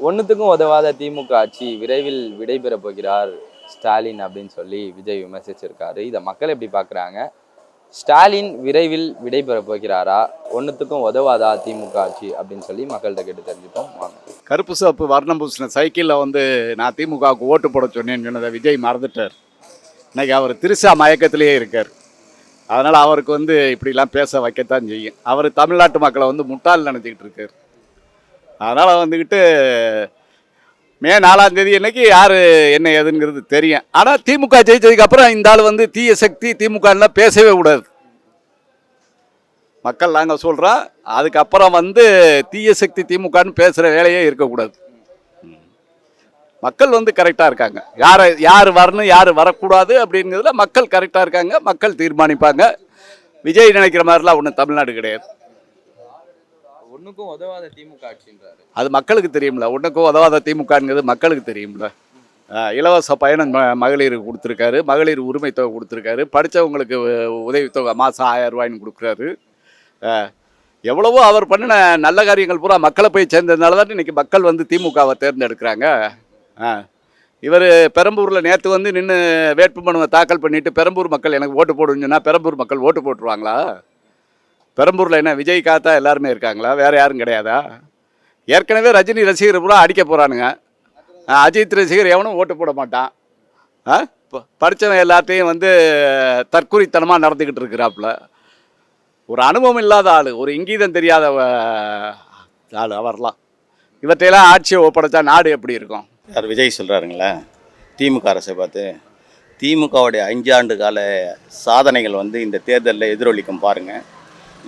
ஒன்றுத்துக்கும் உதவாத திமுக ஆட்சி விரைவில் விடைபெற போகிறார் ஸ்டாலின் அப்படின்னு சொல்லி விஜய் விமர்சிச்சிருக்காரு. இதை மக்கள் எப்படி பார்க்குறாங்க? ஸ்டாலின் விரைவில் விடைபெற போகிறாரா? ஒன்றுத்துக்கும் உதவாதா திமுக ஆட்சி அப்படின்னு சொல்லி மக்கள்கிட்ட கேட்டு தெரிஞ்சுட்டோம். வாங்க. கருப்பு சிவப்பு வர்ணம் பூசின சைக்கிளில் வந்து நான் திமுகவுக்கு ஓட்டு போட சொன்னேன்னு சொன்னதை விஜய் மறந்துட்டார். இன்னைக்கு அவர் திருசா மயக்கத்திலேயே இருக்கார். அதனால் அவருக்கு வந்து இப்படிலாம் பேச வைக்கத்தான் செய்யும். அவர் தமிழ்நாட்டு மக்களை வந்து முட்டாள் நினச்சிக்கிட்டு இருக்கார். அதனால் வந்துக்கிட்டு மே 4ஆம் தேதி அன்னைக்கு யார் என்ன ஏதுங்கிறது தெரியும். ஆனால் திமுக ஜெயிச்சதுக்கப்புறம் இந்த ஆள் வந்து தீய சக்தி திமுகலாம் பேசவே கூடாது. மக்கள் நாங்கள் சொல்கிறோம். அதுக்கப்புறம் வந்து தீய சக்தி திமுகன்னு பேசுகிற வேலையே இருக்கக்கூடாது. மக்கள் வந்து கரெக்டாக இருக்காங்க. யார் வரணும் யார் வரக்கூடாது அப்படிங்கிறதுல மக்கள் கரெக்டாக இருக்காங்க. மக்கள் தீர்மானிப்பாங்க. விஜய் நினைக்கிற மாதிரிலாம் ஒன்றும் தமிழ்நாடு கிடையாது. ஒன்றுக்கும் உதவாத திமுக ஆட்சின்றாரு. அது மக்களுக்கு தெரியும்ல. ஒன்றுக்கும் உதவாத திமுகங்கிறது மக்களுக்கு தெரியும்ல. இலவச பயணம் மகளிருக்கு கொடுத்துருக்காரு. மகளிர் உரிமை தொகை கொடுத்துருக்காரு. படித்தவங்களுக்கு உதவித்தொகை மாதம் 1000 ரூபாய்னு கொடுக்குறாரு. எவ்வளவோ அவர் பண்ணின நல்ல காரியங்கள் பூரா மக்களை போய் சேர்ந்ததுனால தான் இன்றைக்கி மக்கள் வந்து திமுகவை தேர்ந்தெடுக்கிறாங்க. இவர் பெரம்பூரில் நேற்று வந்து நின்று வேட்புமனுவை தாக்கல் பண்ணிவிட்டு பெரம்பூர் மக்கள் எனக்கு ஓட்டு போடுன்னு சொன்னால் பெரம்பூர் மக்கள் ஓட்டு போட்டுருவாங்களா? பெரம்பூரில் என்ன விஜய் காத்தா எல்லாருமே இருக்காங்களா? வேறு யாரும் கிடையாதா? ஏற்கனவே ரஜினி ரசிகர் பூரா அடிக்க போகிறானுங்க. அஜித் ரசிகர் எவனும் ஓட்டு போட மாட்டான். படித்தவன் எல்லாத்தையும் வந்து தற்குறித்தனமாக நடந்துக்கிட்டு இருக்கிறாப்புல. ஒரு அனுபவம் இல்லாத ஆள், ஒரு இங்கீதம் தெரியாத ஆள் அவர்லாம். இவற்றையெல்லாம் ஆட்சியை ஒப்படைச்சா நாடு எப்படி இருக்கும்? யார் விஜய் சொல்கிறாருங்களா? திமுக அரசை பார்த்து திமுகவுடைய 5 ஆண்டு கால சாதனைகள் வந்து இந்த தேர்தலில் எதிரொலிக்கும் பாருங்கள்.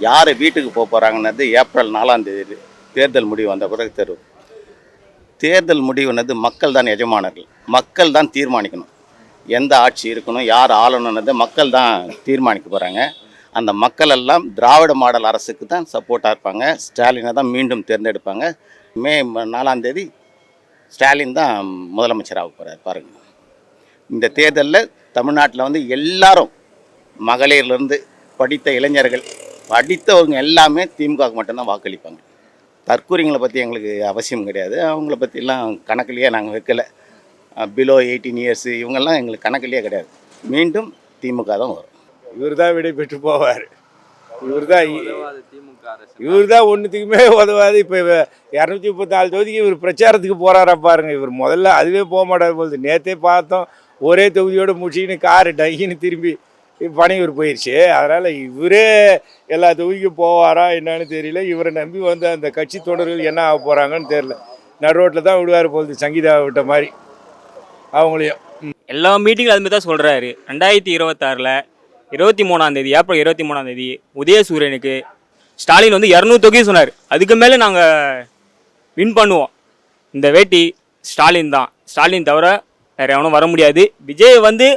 யார் வீட்டுக்கு போக போகிறாங்கன்னது ஏப்ரல் 4ஆம் தேதி தேர்தல் முடிவு வந்த பிறகு தெரியும். தேர்தல் முடிவுனது மக்கள் தான் எஜமானர்கள். மக்கள் தான் தீர்மானிக்கணும் எந்த ஆட்சி இருக்கணும், யார் ஆளணுன்னது மக்கள் தான் தீர்மானிக்க போகிறாங்க. அந்த மக்கள் எல்லாம் திராவிட மாடல் அரசுக்கு தான் சப்போர்ட்டாக இருப்பாங்க. ஸ்டாலினை தான் மீண்டும் தேர்ந்தெடுப்பாங்க. மே 4ஆம் தேதி ஸ்டாலின் தான் முதலமைச்சராக போகிறார் பாருங்கள். இந்த தேர்தலில் தமிழ்நாட்டில் வந்து எல்லாரும் மகளிர்லேருந்து படித்த இளைஞர்கள் படித்தவங்க எல்லாமே திமுகவுக்கு மட்டும்தான் வாக்களிப்பாங்க. தற்கூரிங்களை பற்றி எங்களுக்கு அவசியம் கிடையாது. அவங்கள பற்றிலாம் கணக்கிலேயே நாங்கள் வைக்கலை. பிலோ 18 இயர்ஸ் இவங்கெல்லாம் எங்களுக்கு கணக்கிலேயே கிடையாது. மீண்டும் திமுக தான் வரும். இவர் தான் விடை பெற்று போவார். இவர் தான் ஒன்றுத்துக்குமே உதவாது. இப்போ 234 தொகுதிக்கு இவர் பிரச்சாரத்துக்கு போகிறாரா பாருங்கள். இவர் முதல்ல அதுவே போக மாட்டார் போகுது. நேற்றே பார்த்தோம், ஒரே தொகுதியோடு முடிச்சின்னு காரு டங்கின்னு திரும்பி பணியூர் போயிடுச்சு. அதனால் இவரே எல்லா தொகுதிக்கும் போவாரா என்னன்னு தெரியல. இவரை நம்பி வந்து அந்த கட்சி தொடர்கள் என்ன ஆக போகிறாங்கன்னு தெரியல. நடுரோட்டில் தான் விடுவார் போகுது, சங்கீதா விட்ட மாதிரி அவங்களையும். எல்லா மீட்டிங்கில் அதுமாதிரி தான் சொல்கிறாரு. 2026 23ஆம் தேதி ஏப்ரல் 23ஆம் தேதி உதயசூரியனுக்கு ஸ்டாலின் வந்து 200 தொகுதி சொன்னார். அதுக்கு மேலே நாங்கள் வின் பண்ணுவோம். இந்த வேட்டி ஸ்டாலின் தான். ஸ்டாலின் தவிர வேறு எவனும் வர முடியாது. விஜய் வந்து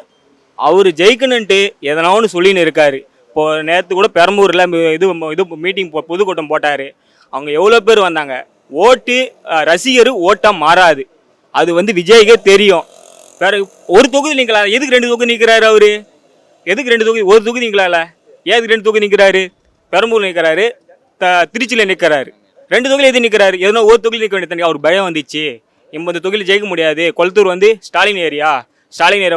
அவர் ஜெயிக்கணுன்ட்டு எதனா ஒன்று சொல்லின்னு இருக்கார். இப்போது நேற்று கூட பெரம்பூரில் இது மீட்டிங் பொதுக்கூட்டம் போட்டார். அவங்க எவ்வளோ பேர் வந்தாங்க. ஓட்டு ரசிகர் ஓட்டாக மாறாது. அது வந்து விஜய்க்கே தெரியும். வேறு ஒரு தொகுதி நிற்கலாம். எதுக்கு 2 தொகுதி நிற்கிறாரு அவர்? எதுக்கு 2 தொகுதி? ஒரு தொகுதி நிற்கலாம்ல. ஏதுக்கு 2 தொகுதி நிற்கிறாரு? பெரம்பூர் நிற்கிறாரு, திருச்சியில் நிற்கிறாரு. 2 தொகுதியில் எது நிற்கிறாரு? எதுனா ஒரு தொகுதி நிற்க வேண்டியது. அவர் பயம் வந்துச்சு, 80 தொகுதியில் ஜெயிக்க முடியாது. கொளத்தூர் வந்து ஸ்டாலின் ஏரியா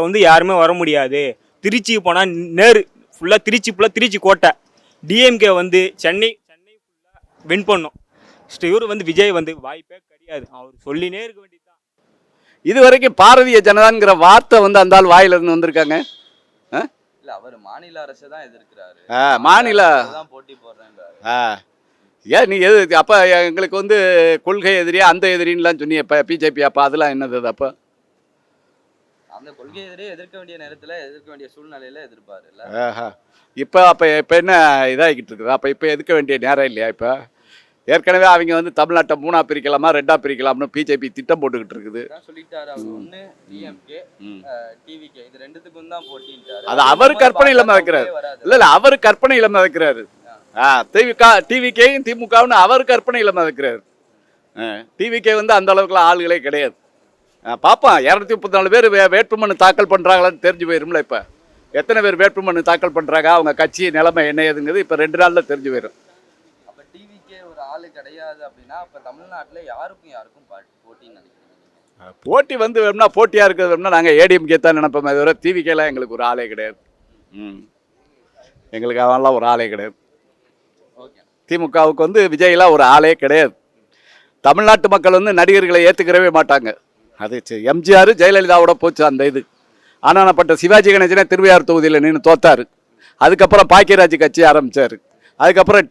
வந்து யாருமே வர முடியாது. திருச்சி போனால் ஃபுல்லாக திருச்சி கோட்டை. டிஎம்கே வந்து சென்னை ஃபுல்லாக வின் பண்ணும். இவர் வந்து விஜய் வந்து வாய்ப்பே கிடையாது. அவர் சொல்லினே இருக்க வேண்டியதுதான். இது வரைக்கும் பாரதிய ஜனதாங்கிற வார்த்தை வந்து அந்த ஆள் வாயிலிருந்து வந்திருக்காங்க. இல்லை, அவர் மாநில அரசை தான் எதிர்க்கிறாரு. மாநில தான் போட்டி போடுறேன்றாரு. ஏன் நீ எது அப்போ எங்களுக்கு வந்து கொள்கை எதிரியா அந்த எதிரின்லாம் சொன்னீங்க. இப்போ பிஜேபி அப்போ அதெல்லாம் என்னது? அப்போ அந்த கொள்கை எதிரே எதிர்க்க வேண்டிய நேரத்தில் எதிர்க்க வேண்டிய சூழ்நிலையில் எதிர்ப்பாரு இல்லை. இப்போ என்ன இதாகிக்கிட்டு இருக்குது? அப்போ இப்போ எதிர்க்க வேண்டிய நேரம் இல்லையா? இப்போ ஏற்கனவே அவங்க வந்து தமிழ்நாட்டை 3ஆ பிரிக்கலாமா 2ஆ பிரிக்கலாம்னு பிஜேபி திட்டம் போட்டுக்கிட்டு இருக்குது. சொல்லிட்டாரு அவர். ஒன்று டிஎம்கே, டிவிகே, இது 2த்துக்கும் தான் போட்டின்றாரு. அது அவர் கற்பனை இல்லாமல் வைக்கிறாரு. இல்லை அவர் கற்பனை இல்லாமல் வைக்கிறாரு. டிவிகேயும் திமுகவுன்னு அவர் கற்பனை இல்லாமல் வைக்கிறாரு. டிவிகே வந்து அந்த அளவுக்குலாம் ஆளுகளே கிடையாது. பார்ப்போம், 234 பேர் வேட்புமனு தாக்கல் பண்ணுறாங்களான்னு தெரிஞ்சு போயிரும்ல. இப்போ எத்தனை பேர் வேட்புமனு தாக்கல் பண்ணுறாங்க, அவங்க கட்சி நிலைமை என்ன ஏதுங்கிறது இப்போ 2 நாளில் தெரிஞ்சு போயிடும். அப்போ டிவிக்கே ஒரு ஆளு கிடையாது அப்படின்னா அப்ப தமிழ்நாட்டுல யாருக்கும் யாருக்கும் போட்டின்னு நினைக்கிறீங்க நீங்க? போட்டி வந்து வேணும்னா போட்டியாக இருக்கிறது வேணும்னா நாங்கள் ஏடிஎம்கே தான் நினைப்போமே தவிர டிவிக்கெல்லாம் எங்களுக்கு ஒரு ஆளே கிடையாது. எங்களுக்கு அவன்லாம் ஒரு ஆளே கிடையாது. ஓகே. திமுகவுக்கு வந்து விஜய்லாம் ஒரு ஆளே கிடையாது. தமிழ்நாட்டு மக்கள் வந்து நடிகர்களை ஏற்றுக்கிறவே மாட்டாங்க. அது எம்ஜிஆர் ஜெயலலிதாவோட போச்சு அந்த இது. ஆனானப்பட்ட சிவாஜி கணேசனே திருவையார் தொகுதியில் நின்று தோத்தாரு. அதுக்கப்புறம் பாக்கியராஜ் கட்சி ஆரம்பித்தார். அதுக்கப்புறம்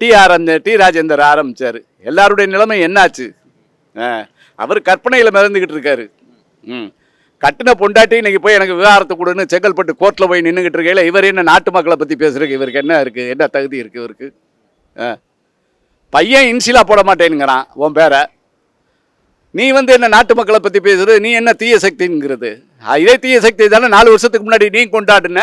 டி ராஜேந்தர் ஆரம்பித்தார். எல்லாருடைய நிலைமை என்னாச்சு? அவர் கற்பனையில் மிதந்துக்கிட்டு இருக்காரு. கட்டின பொண்டாட்டி இன்னைக்கு போய் எனக்கு விவகாரத்தை கொடுன்னு செங்கல்பட்டு கோர்ட்டில் போய் நின்றுக்கிட்டு இருக்கையில் இவர் என்ன நாட்டு மக்களை பற்றி பேசுறதுக்கு இவருக்கு என்ன இருக்குது? என்ன தகுதி இருக்குது இவருக்கு? பையன் இன்சிலா போட மாட்டேனுங்கிறான் உன் பேரை. நீ வந்து என்ன நாட்டு மக்களை பற்றி பேசுறது? நீ என்ன தீய சக்திங்கிறது? இதே தீய சக்தி தானே 4 வருஷத்துக்கு முன்னாடி நீ கொண்டாடுன.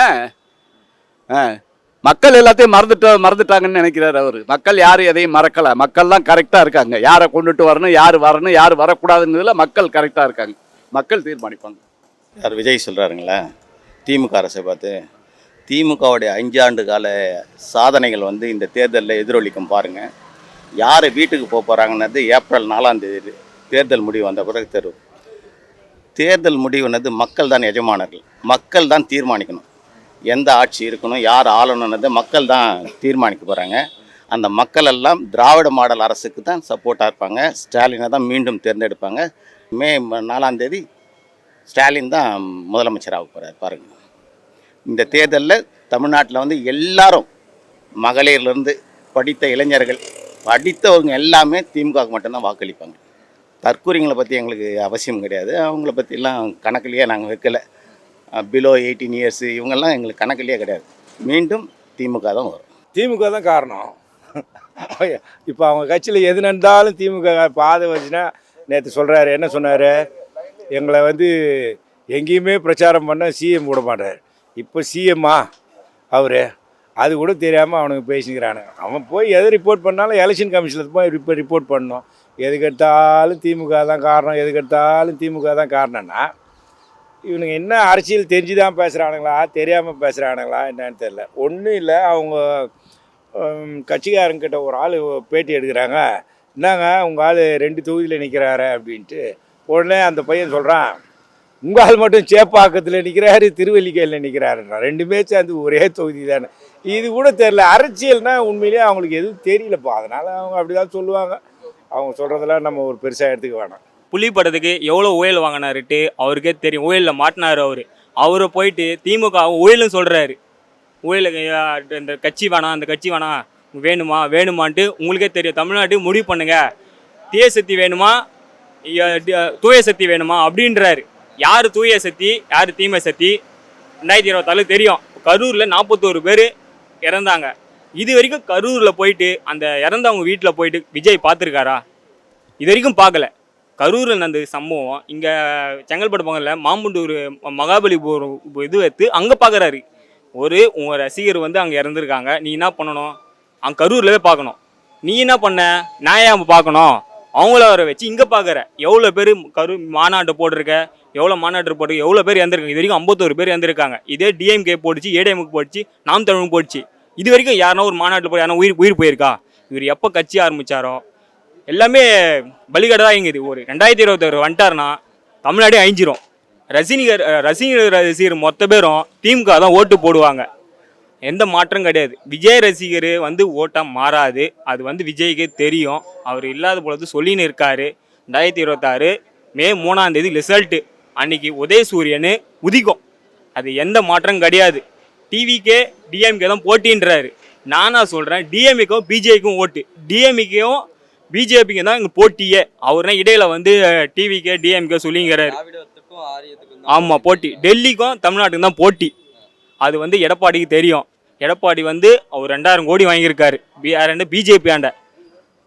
மக்கள் எல்லாத்தையும் மறந்துட்டாங்கன்னு நினைக்கிறார் அவர். மக்கள் யாரும் எதையும் மறக்கலை. மக்கள்லாம் கரெக்டாக இருக்காங்க. யாரை கொண்டுட்டு வரணும், யார் வரணும், யார் வரக்கூடாதுங்கிறதுல மக்கள் கரெக்டாக இருக்காங்க. மக்கள் தீர்மானிப்பாங்க. யார் விஜய் சொல்கிறாருங்களா திமுக அரசை பார்த்து? திமுகவுடைய 5 ஆண்டு கால சாதனைகள் வந்து இந்த தேர்தலில் எதிரொலிக்கும் பாருங்கள். யார் வீட்டுக்கு போகிறாங்கன்னது ஏப்ரல் 4ஆம் தேதி தேர்தல் முடிவு வந்த பிறகு தெரியும். தேர்தல் முடிவுனது மக்கள் தான் எஜமானர்கள். மக்கள் தான் தீர்மானிக்கணும் எந்த ஆட்சி இருக்கணும், யார் ஆளணுன்னதை மக்கள் தான் தீர்மானிக்க போகிறாங்க. அந்த மக்கள் எல்லாம் திராவிட மாடல் அரசுக்கு தான் சப்போர்ட்டாக இருப்பாங்க. ஸ்டாலினை தான் மீண்டும் தேர்ந்தெடுப்பாங்க. மே 4ஆம் தேதி ஸ்டாலின் தான் முதலமைச்சராக போகிறார் பாருங்கள். இந்த தேர்தலில் தமிழ்நாட்டில் வந்து எல்லாரும் மகளிர்லேருந்து படித்த இளைஞர்கள் படித்தவங்க எல்லாமே திமுகவுக்கு மட்டும்தான் வாக்களிப்பாங்க. தற்கூரிங்களை பற்றி எங்களுக்கு அவசியம் கிடையாது. அவங்கள பற்றிலாம் கணக்கிலேயே நாங்கள் வைக்கலை. பிலோ 18 இயர்ஸ் இவங்கெல்லாம் எங்களுக்கு கணக்கிலேயே கிடையாது. மீண்டும் திமுக தான் வரும். திமுக தான் காரணம். இப்போ அவங்க கட்சியில் எது நடந்தாலும் திமுக பாதை வச்சுன்னா, நேற்று சொல்கிறாரு, என்ன சொன்னார், எங்களை வந்து எங்கேயுமே பிரச்சாரம் பண்ண சிஎம் விட மாட்டார். இப்போ சிஎம்மா அவர் அது கூட தெரியாமல் அவனுக்கு பேசிக்கிறானு. அவன் போய் எது ரிப்போர்ட் பண்ணாலும் எலெக்ஷன் கமிஷனில் போய் ரிப்போர்ட் பண்ணணும். எதுக்கெடுத்தாலும் திமுக தான் காரணம், எதுக்கெடுத்தாலும் திமுக தான் காரணம்னா இவனுங்க என்ன அரசியல் தெரிஞ்சு தான் பேசுகிறானுங்களா, தெரியாமல் பேசுகிறானுங்களா என்னன்னு தெரில. ஒன்றும் இல்லை, அவங்க கட்சிக்காரங்கிட்ட ஒரு ஆள் பேட்டி எடுக்கிறாங்க. என்னங்க உங்கள் ஆள் 2 தொகுதியில் நிற்கிறாரு அப்படின்ட்டு. உடனே அந்த பையன் சொல்கிறான், உங்கள் ஆள் மட்டும் சேப்பாக்கத்தில் நிற்கிறாரு, திருவல்லிக்கேணியில் நிற்கிறாருன்றா. 2மே சேர்ந்து ஒரே தொகுதி தானே. இது கூட தெரில. அரசியல்னால் உண்மையிலேயே அவங்களுக்கு எதுவும் தெரியலப்பா. அதனால் அவங்க அப்படி தான் சொல்லுவாங்க. அவங்க சொல்கிறதெல்லாம் நம்ம ஒரு பெருசாக எடுத்துக்க வேணாம். புலி படத்துக்கு எவ்வளோ ஊழல் வாங்கினாருட்டு அவருக்கே தெரியும். ஊழலில் மாட்டினார் அவரை போயிட்டு திமுக ஊழல்னு சொல்கிறாரு. ஊழலுக்கு இந்த கட்சி வேணாம், அந்த கட்சி வேணாம், வேணுமான்ட்டு உங்களுக்கே தெரியும். தமிழ்நாட்டு முடிவு பண்ணுங்க, தீய சக்தி வேணுமா தூய சக்தி வேணுமா அப்படின்றாரு. யார் தூய சக்தி, யார் தீமை சக்தி 2024 தெரியும். கரூரில் 41 பேர் இறந்தாங்க. இது வரைக்கும் கரூரில் போயிட்டு அந்த இறந்தவங்க வீட்டில் போயிட்டு விஜய் பார்த்துருக்காரா? இது வரைக்கும் பார்க்கல. கரூரில் நடந்த சம்பவம் இங்கே செங்கல்பட்டு பக்கத்தில் மாம்புண்டூர் மகாபலிபுரம் இது வைத்து அங்கே பார்க்குறாரு. உங்கள் ரசிகர் வந்து அங்கே இறந்துருக்காங்க, நீ என்ன பண்ணணும்? அங்கே கரூரில் போய் பார்க்கணும். நீ என்ன பண்ண? நான் ஏன் பார்க்கணும்? அவங்கள வர வச்சு இங்கே பார்க்குற. எவ்வளோ பேர் மாநாட்டை போட்டிருக்க, எவ்வளோ மாநாட்டு போட்டிருக்க, எவ்வளோ பேர் இறந்துருக்காங்க. இது வரைக்கும் 51 பேர் இறந்துருக்காங்க. இதே டிஎம்கே போட்டுச்சு, ஏடிஎம்க்கு போட்டுச்சு, நாம் தமிழும் போட்டுச்சு. இது வரைக்கும் யாருன்னா ஒரு மாநாட்டில் போய் யாரா உயிர் போயிருக்கா? இவர் எப்போ கட்சி ஆரம்பித்தாரோ எல்லாமே பலிகடை தான் இங்குது. ஒரு 2026 வந்துட்டாருன்னா தமிழ்நாடே அழிஞ்சிரும். ரசிகர் மொத்த பேரும் திமுக தான் ஓட்டு போடுவாங்க. எந்த மாற்றம் கிடையாது. விஜய் ரசிகர் வந்து ஓட்டாக மாறாது. அது வந்து விஜய்க்கே தெரியும். அவர் இல்லாத பொழுது சொல்லின்னு இருக்காரு. 2026 மே 3ஆம் தேதி ரிசல்ட்டு. அன்னைக்கு உதயசூரியனு உதிக்கும். அது எந்த மாற்றம் கிடையாது. டிவிக்கே டிஎம்கே தான் போட்டின்றாரு. நானா சொல்கிறேன், டிஎம்கேக்கும் பிஜேபிக்கும் ஓட்டு. டிஎம்கேவும் பிஜேபிக்கு தான் இங்கே போட்டியே. அவர்னா இடையில வந்து டிவிக்கே டிஎம்கே சொல்லிங்கிறாரு. ஆமாம், போட்டி. டெல்லிக்கும் தமிழ்நாட்டுக்கும் தான் போட்டி. அது வந்து எடப்பாடிக்கு தெரியும். எடப்பாடி வந்து அவர் 2000 கோடி வாங்கியிருக்காரு பிஜேபி ஆண்ட.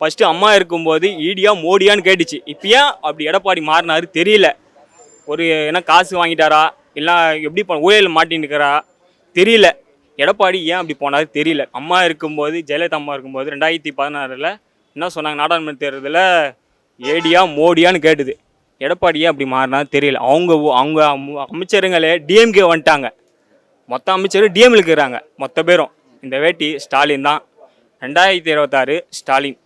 ஃபஸ்ட்டு அம்மா இருக்கும்போது ஈடியா மோடியான்னு கேட்டுச்சு. இப்போ ஏன் அப்படி எடப்பாடி மாறினாரு தெரியல. ஒரு என்ன காசு வாங்கிட்டாரா, இல்லை எப்படி ஊழல் மாட்டின்னுக்கிறா தெரியல. எடப்பாடி ஏன் அப்படி போனாரு தெரியல. அம்மா இருக்கும்போது, ஜெயலலிதா அம்மா இருக்கும்போது 2016 என்ன சொன்னாங்க, நாடாளுமன்ற தேர்தலில் ஏடியா மோடியான்னு கேட்டுது. எடப்பாடி ஏன் அப்படி மாறினாரு தெரியல. அவங்க அமைச்சருங்களே டிஎம்கே வந்துட்டாங்க. மொத்த அமைச்சரும் டிஎம்ல இருக்கிறாங்க மொத்த பேரும். இந்த வேட்டி ஸ்டாலின் தான். 2026 ஸ்டாலின்.